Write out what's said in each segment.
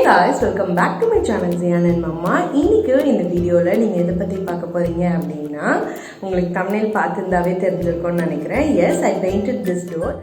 guys, welcome back to my channel Ziyanandmama. இன்னைக்கு இந்த வீடியோல நீங்க எதை பத்தி பார்க்க போறீங்க அப்படினா உங்களுக்கு thumbnail பார்த்திருந்தாவே தெரிஞ்சிருக்கும்னு நினைக்கிறேன். Yes, I painted this door.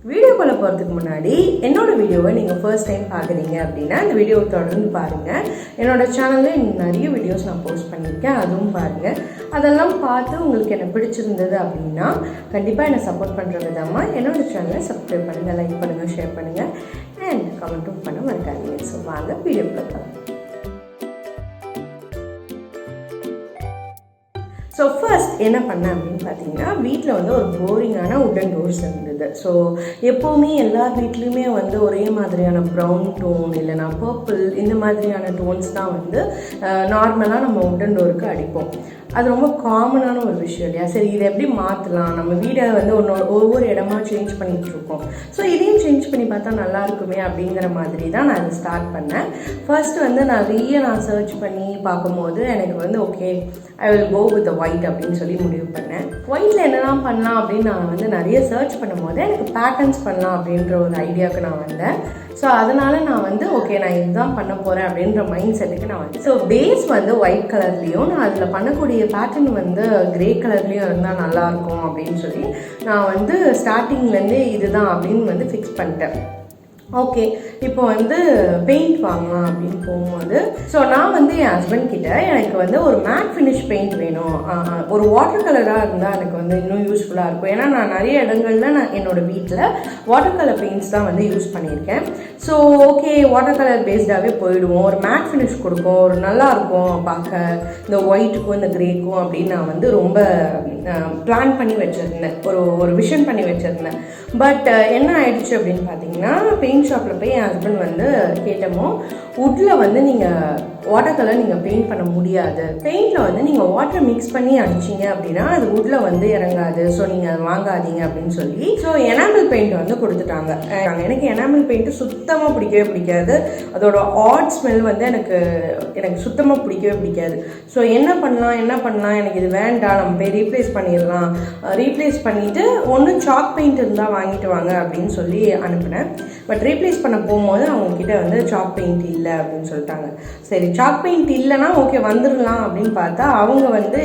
Video போல போறதுக்கு முன்னாடி என்னோட வீடியோவை நீங்க ஃபர்ஸ்ட் டைம் பாக்குறீங்க அப்படினா இந்த வீடியோவை தொடர்ந்து பாருங்க. என்னோட சேனல்ல நிறைய வீடியோஸ் நான் போஸ்ட் பண்ணிருக்கேன், அதுவும் பாருங்க. அதெல்லாம் பார்த்து உங்களுக்கு என்ன பிடிச்சிருந்தது அப்படினா கண்டிப்பா என்ன சப்போர்ட் பண்ற விதமா என்னோட சேனலை சப்ஸ்கிரைப் பண்ணுங்க, லைக் பண்ணுங்க, ஷேர் பண்ணுங்க and கமெண்ட்டும் பண்ண மறக்காதீங்க. சோ வாங்க வீடியோக்குள்ள போலாம். ஸோ ஃபர்ஸ்ட் என்ன பண்ணேன் அப்படின்னு பார்த்தீங்கன்னா வீட்டில் வந்து ஒரு போரிங்கான உட்டன் டோர்ஸ் இருந்தது. ஸோ எப்போவுமே எல்லா வீட்லேயுமே வந்து ஒரே மாதிரியான ப்ரௌன் டோன் இல்லைனா பர்பிள் இந்த மாதிரியான டோன்ஸ் தான் வந்து நார்மலாக நம்ம உட்டன் டோருக்கு அடிப்போம். அது ரொம்ப காமனான ஒரு விஷயம் இல்லையா? சரி, இதை எப்படி மாற்றலாம், நம்ம வீடை வந்து ஒவ்வொரு இடமா சேஞ்ச் பண்ணிகிட்டு இருக்கோம். ஸோ இதையும் சேஞ்ச் பண்ணி பார்த்தா நல்லா இருக்குமே அப்படிங்கிற மாதிரி தான் நான் அதை ஸ்டார்ட் பண்ணேன். ஃபர்ஸ்ட் வந்து நான் சர்ச் பண்ணி பார்க்கும்போது எனக்கு வந்து okay I will go with white அப்படின்னு சொல்லி முடிவு பண்ணேன். ஒயிட்டில் என்னெல்லாம் பண்ணலாம் அப்படின்னு நான் வந்து நிறைய சர்ச் பண்ணும்போது எனக்கு பேட்டர்ன்ஸ் பண்ணலாம் அப்படின்ற ஒரு ஐடியாவுக்கு நான் வந்தேன். ஸோ அதனால நான் வந்து ஓகே நான் இதுதான் பண்ண போகிறேன் அப்படின்ற மைண்ட் செட்டுக்கு நான் வந்து ஸோ பேஸ் வந்து ஒயிட் கலர்லேயும் நான் அதில் பண்ணக்கூடிய பேட்டர்ன் வந்து கிரே கலர்லேயும் இருந்தால் நல்லாயிருக்கும் அப்படின்னு சொல்லி நான் வந்து ஸ்டார்டிங்லேருந்தே இதுதான் அப்படின்னு வந்து ஃபிக்ஸ் பண்ணிட்டேன். ஓகே, இப்போ வந்து பெயிண்ட் வாங்கலாம் அப்படின்னு போகும்போது ஸோ நான் வந்து என் ஹஸ்பண்ட் கிட்ட எனக்கு வந்து ஒரு மேட் ஃபினிஷ் பெயிண்ட் வேணும், ஒரு வாட்டர் கலராக இருந்தால் எனக்கு வந்து இன்னும் யூஸ்ஃபுல்லாக இருக்கும். ஏன்னா நான் நிறைய இடங்கள்ல நான் என்னோட வீட்டில் வாட்டர் கலர் பெயிண்ட்ஸ் தான் வந்து யூஸ் பண்ணியிருக்கேன். ஸோ ஓகே வாட்டர் கலர் பேஸ்டாகவே போயிடுவோம், ஒரு மேட் ஃபினிஷ் கொடுக்கும், ஒரு நல்லாயிருக்கும் பார்க்க இந்த ஒயிட்டுக்கும் இந்த கிரேக்கும் அப்படின்னு நான் வந்து ரொம்ப பிளான் பண்ணி வச்சுருந்தேன், ஒரு விஷன் பண்ணி வச்சுருந்தேன். பட் என்ன ஆயிடுச்சு அப்படின்னு பார்த்தீங்கன்னா பெயிண்ட் ஷாப்பில் போய் என் ஹஸ்பண்ட் வந்து கேட்டமோ வுட்டில் வந்து நீங்கள் வாட்டர் கலர் நீங்கள் பெயிண்ட் பண்ண முடியாது, பெயிண்டில் வந்து நீங்கள் வாட்டர் மிக்ஸ் பண்ணி அடிச்சிங்க அப்படின்னா அது வுட்டில் வந்து இறங்காது, ஸோ நீங்கள் அதை வாங்காதீங்க அப்படின்னு சொல்லி ஸோ எனாமல் பெயிண்ட் வந்து கொடுத்துட்டாங்க. எனக்கு எனாமல் பெயிண்ட்டு சுத்தமாக பிடிக்கவே பிடிக்காது, அதோட ஆட் ஸ்மெல் வந்து எனக்கு சுத்தமாக பிடிக்கவே பிடிக்காது. ஸோ என்ன பண்ணலாம் எனக்கு இது வேண்டாம், நம்ம போய் ரீப்ளேஸ் பண்ணிடலாம், ரீப்ளேஸ் பண்ணிவிட்டு ஒன்று சாக் பெயிண்ட் இருந்தால் வாங்கிட்டு வாங்க அப்படின்னு சொல்லி அனுப்பினேன். பட் ரீப்ளேஸ் பண்ண போகும்போது அவங்கக்கிட்ட வந்து சாக் பெயிண்ட் இல்லை அப்படின்னு சொல்லிட்டாங்க. சரி சாக் பெயிண்ட் இல்லைன்னா ஓகே வந்துடலாம் அப்படின்னு பார்த்தா அவங்க வந்து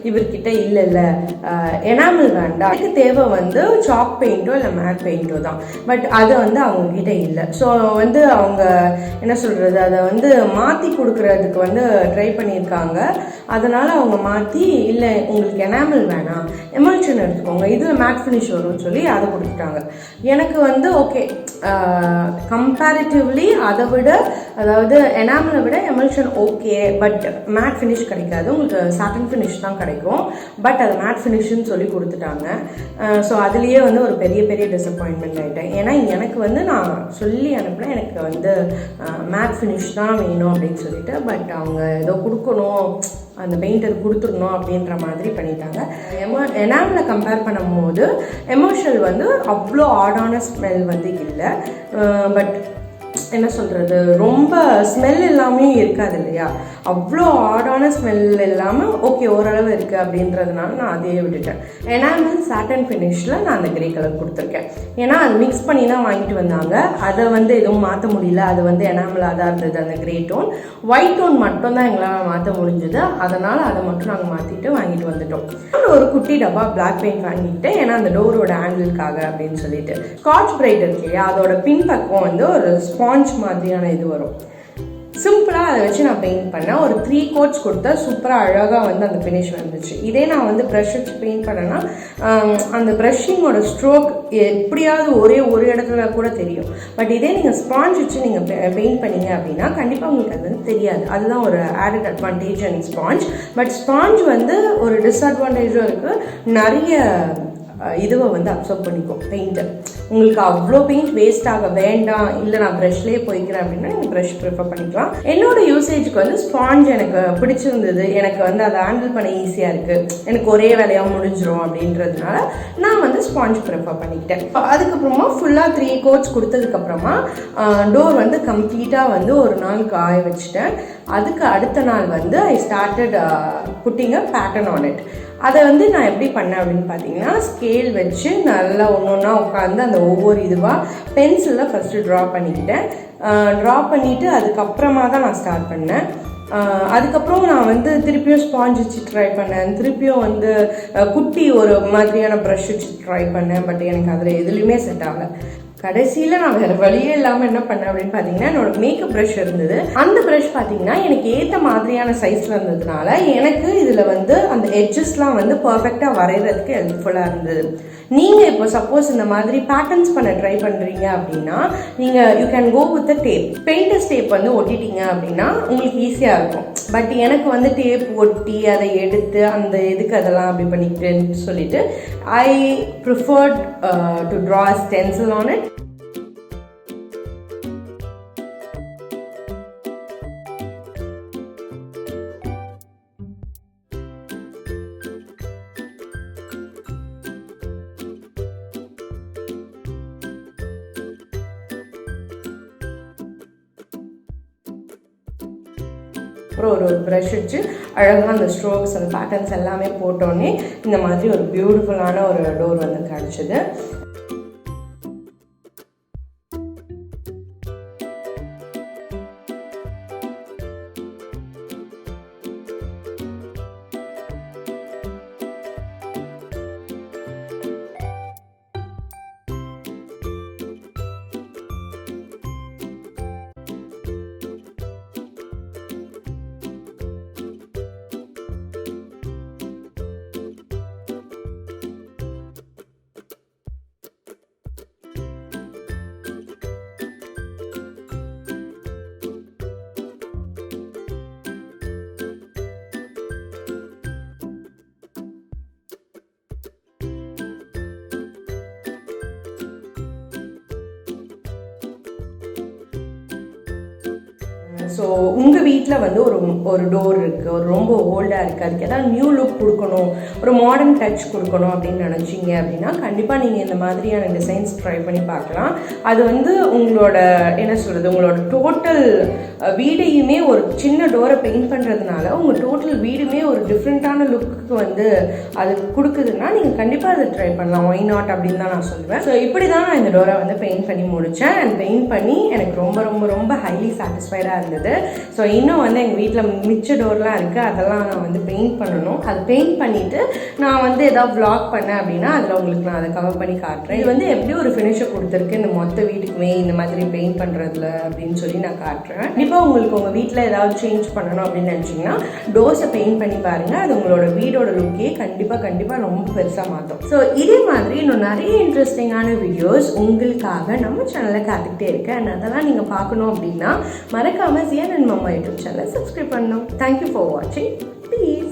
இவர்கிட்ட இல்லை எனாமல் வேண்டாம், அதுக்கு தேவை வந்து சாக் பெயிண்ட்டோ இல்லை மேட் பெயிண்ட்டோ தான், பட் அது வந்து அவங்கக்கிட்ட இல்லை. ஸோ வந்து அவங்க என்ன சொல்கிறது அதை வந்து மாற்றி கொடுக்குறதுக்கு வந்து ட்ரை பண்ணியிருக்காங்க. அதனால் அவங்க மாற்றி இல்லை உங்களுக்கு எனாமல் வேணாம் எமல்ஷன் எடுத்துக்கோங்க, இதில் மேட் ஃபினிஷ் வரும்னு சொல்லி அதை கொடுத்துட்டாங்க. எனக்கு வந்து ஓகே கம்பேரிட்டிவ்லி அதை விட அதாவது எனாமலை விட emulsion okay, but matte finish கிடைக்காது, உங்களுக்கு சாட்டன் ஃபினிஷ் தான் கிடைக்கும். பட் அது மேட் ஃபினிஷ்னு சொல்லி கொடுத்துட்டாங்க. ஸோ அதுலேயே வந்து ஒரு பெரிய டிசப்பாயின்மெண்ட் ஆகிட்டேன். ஏன்னா எனக்கு வந்து நான் சொல்லி அனுப்பினேன் எனக்கு வந்து மேட் ஃபினிஷ் தான் வேணும் அப்படின்னு சொல்லிட்டு, பட் அவங்க ஏதோ கொடுக்கணும் அந்த பெயிண்ட் அது கொடுத்துடணும் அப்படின்ற மாதிரி பண்ணிட்டாங்க. எனாமில் கம்பேர் பண்ணும்போது எமோஷனல் வந்து அவ்வளோ ஆடான ஸ்மெல் வந்து இல்லை, பட் என்ன சொல்கிறது ரொம்ப ஸ்மெல் எல்லாமே இருக்காது இல்லையா, அவ்வளோ ஆடான ஸ்மெல் இல்லாமல் ஓகே ஓரளவு இருக்குது அப்படின்றதுனால நான் அதையே விட்டுட்டேன். எனாமல் சாட்டன் ஃபினிஷில் நான் அந்த கிரே கலர் கொடுத்துருக்கேன். ஏன்னா அது மிக்ஸ் பண்ணி தான் வாங்கிட்டு வந்தாங்க, அதை வந்து எதுவும் மாற்ற முடியல, அது வந்து எனாமலாக தான் இருந்தது அந்த கிரே டோன். ஒயிட் டோன் மட்டும் தான் எங்களால் மாற்ற முடிஞ்சது, அதனால் அதை மட்டும் நாங்கள் மாற்றிட்டு வாங்கிட்டு வந்துட்டோம். ஒரு குட்டி டப்பா பிளாக் பெயிண்ட் வாங்கிட்டு ஏன்னா அந்த டோரோட ஆங்கிளுக்காக அப்படின்னு சொல்லிட்டு ஸ்காட்ச் பிரைட் இருக்கு இல்லையா அதோட பின்பக்கம் வந்து ஒரு ஸ்பாஞ்ச் மாதிரியான இது வரும். சிம்பிளாக அதை வச்சு நான் பெயிண்ட் பண்ணேன். ஒரு 3 கோட்ஸ் கொடுத்தா சூப்பராக அழகாக வந்து அந்த ஃபினிஷ் வந்துச்சு. இதே நான் வந்து ப்ரஷ் வச்சு பெயிண்ட் பண்ணேன்னா அந்த ப்ரஷிங்கோட ஸ்ட்ரோக் எப்படியாவது ஒரே ஒரு இடத்துல கூட தெரியும். பட் இதே நீங்கள் ஸ்பாஞ்ச் வச்சு நீங்கள் பெயிண்ட் பண்ணீங்க அப்படின்னா கண்டிப்பாக உங்களுக்கு அது வந்து தெரியாது. அதுதான் ஒரு added advantage and sponge. But sponge வந்து ஒரு டிஸ்அட்வான்டேஜும் இருக்குது. நிறைய இதுவை வந்து அப்சர்வ் பண்ணிக்கும் பெயிண்ட்டை. உங்களுக்கு அவ்வளோ பெயிண்ட் வேஸ்ட் ஆக வேண்டாம், இல்லை நான் ப்ரஷ்லேயே போய்க்கிறேன் அப்படின்னா நீங்கள் ப்ரஷ் ப்ரிஃபர் பண்ணிக்கலாம். என்னோட யூசேஜுக்கு வந்து ஸ்பாஞ்ச் எனக்கு பிடிச்சிருந்தது. எனக்கு வந்து அதை ஹேண்டில் பண்ண ஈஸியாக இருக்குது, எனக்கு ஒரே வேலையாக முடிஞ்சிடும் அப்படின்றதுனால நான் வந்து ஸ்பாஞ்ச் ப்ரிஃபர் பண்ணிக்கிட்டேன். அதுக்கப்புறமா ஃபுல்லாக 3 கோட்ஸ் கொடுத்ததுக்கப்புறமா டோர் வந்து கம்ப்ளீட்டாக வந்து ஒரு நாள் காய வச்சுட்டேன். அதுக்கு அடுத்த நாள் வந்து I started putting a pattern on it. அதை வந்து நான் எப்படி பண்ணேன் அப்படின்னு பார்த்தீங்கன்னா, ஸ்கேல் வச்சு நல்லா ஒன்று ஒன்றா உட்காந்து அந்த ஒவ்வொரு இதுவாக பென்சிலில் ஃபஸ்ட்டு ட்ரா பண்ணிக்கிட்டேன். ட்ரா பண்ணிவிட்டு அதுக்கப்புறமா தான் நான் ஸ்டார்ட் பண்ணேன். அதுக்கப்புறம் நான் வந்து திருப்பியும் ஸ்பாஞ்ச் வச்சு ட்ரை பண்ணேன். திருப்பியும் வந்து குட்டி ஒரு மாதிரியான ப்ரஷ் வச்சு ட்ரை பண்ணேன். பட் எனக்கு அதில் எதுலேயுமே செட் ஆகலை. கடைசியில் நான் வேறு வழியே இல்லாமல் என்ன பண்ணேன் அப்படின்னு பார்த்தீங்கன்னா, என்னோட மேக்கப் ப்ரஷ் இருந்தது. அந்த ப்ரஷ் பார்த்தீங்கன்னா எனக்கு ஏற்ற மாதிரியான சைஸில் இருந்ததுனால எனக்கு இதில் வந்து அந்த எட்ஜஸ்லாம் வந்து பர்ஃபெக்டாக வரைகிறதுக்கு ஹெல்ப்ஃபுல்லாக இருந்தது. நீங்கள் இப்போ சப்போஸ் இந்த மாதிரி பேட்டர்ன்ஸ் பண்ண ட்ரை பண்ணுறீங்க அப்படின்னா நீங்கள் you can go with tape. Painters tape வந்து ஒட்டிட்டீங்க அப்படின்னா உங்களுக்கு ஈஸியாக இருக்கும். பட் எனக்கு வந்து டேப் ஒட்டி அதை எடுத்து அந்த இதுக்கு அதெல்லாம் அப்படி பண்ணிக்கிட்டேன்னு சொல்லிட்டு I preferred to draw a stencil on it. அப்புறம் ஒரு ப்ரஷ் வச்சு அழகாக அந்த ஸ்ட்ரோக்ஸ் அந்த பேட்டர்ன்ஸ் எல்லாமே போட்டோன்னே இந்த மாதிரி ஒரு பியூட்டிஃபுல்லான ஒரு டோர் வந்து கிடச்சிது. ஸோ உங்கள் வீட்டில் வந்து ஒரு டோர் இருக்குது, ஒரு ரொம்ப ஓல்டாக இருக்குது, அதுக்கு ஏதாவது நியூ லுக் கொடுக்கணும், ஒரு மாடர்ன் டச் கொடுக்கணும் அப்படின்னு நினச்சிங்க அப்படின்னா கண்டிப்பாக நீங்கள் இந்த மாதிரியான டிசைன்ஸ் ட்ரை பண்ணி பார்க்கலாம். அது வந்து உங்களோட என்ன சொல்கிறது, உங்களோட டோட்டல் வீடையுமே ஒரு சின்ன டோரை பெயிண்ட் பண்ணுறதுனால உங்கள் டோட்டல் வீடுமே ஒரு டிஃப்ரெண்ட்டான லுக்கு வந்து அது கொடுக்குதுன்னா நீங்கள் கண்டிப்பாக அதை ட்ரை பண்ணலாம். ஒய் நாட் அப்படின்னு தான் நான் சொல்லுவேன். ஸோ இப்படி தான் நான் இந்த டோரை வந்து பெயிண்ட் பண்ணி முடித்தேன். அண்ட் பெயிண்ட் பண்ணி எனக்கு ரொம்ப ரொம்ப ரொம்ப ஹைலி சாட்டிஸ்ஃபைடாக இருந்தது. ஸோ இன்னும் வந்து எங்கள் வீட்டில் மிச்ச டோர்லாம் இருக்குது, அதெல்லாம் நான் வந்து பெயிண்ட் பண்ணணும். அது பெயிண்ட் பண்ணிவிட்டு நான் வந்து ஏதாவது vlog பண்ணேன் அப்படின்னா அதில் உங்களுக்கு நான் அதை கவர் பண்ணி காட்டுறேன். இது வந்து எப்படி ஒரு ஃபினிஷை கொடுத்துருக்கு இந்த மொத்த வீட்டுக்குமே இந்த மாதிரி பெயிண்ட் பண்ணுறதுல அப்படின்னு சொல்லி நான் காட்டுறேன். கண்டிப்பாக உங்களுக்கு உங்கள் வீட்டில் ஏதாவது சேஞ்ச் பண்ணணும் அப்படின்னு நினச்சிங்கன்னா டோர்ஸை பெயிண்ட் பண்ணி பாருங்கள். அது உங்களோட வீடோட லுக்கே கண்டிப்பாக ரொம்ப பெருசாக மாற்றும். ஸோ இதே மாதிரி இன்னும் நிறைய இன்ட்ரெஸ்டிங்கான வீடியோஸ் உங்களுக்காக நம்ம சேனலில் காத்துக்கிட்டே இருக்கேன். அண்ட் அதெல்லாம் நீங்கள் பார்க்கணும் அப்படின்னா மறக்காமல் Ziyanandmama யூடியூப் சேனலை சப்ஸ்கிரைப் பண்ணணும். தேங்க்யூ ஃபார் வாட்சிங். ப்ளீஸ்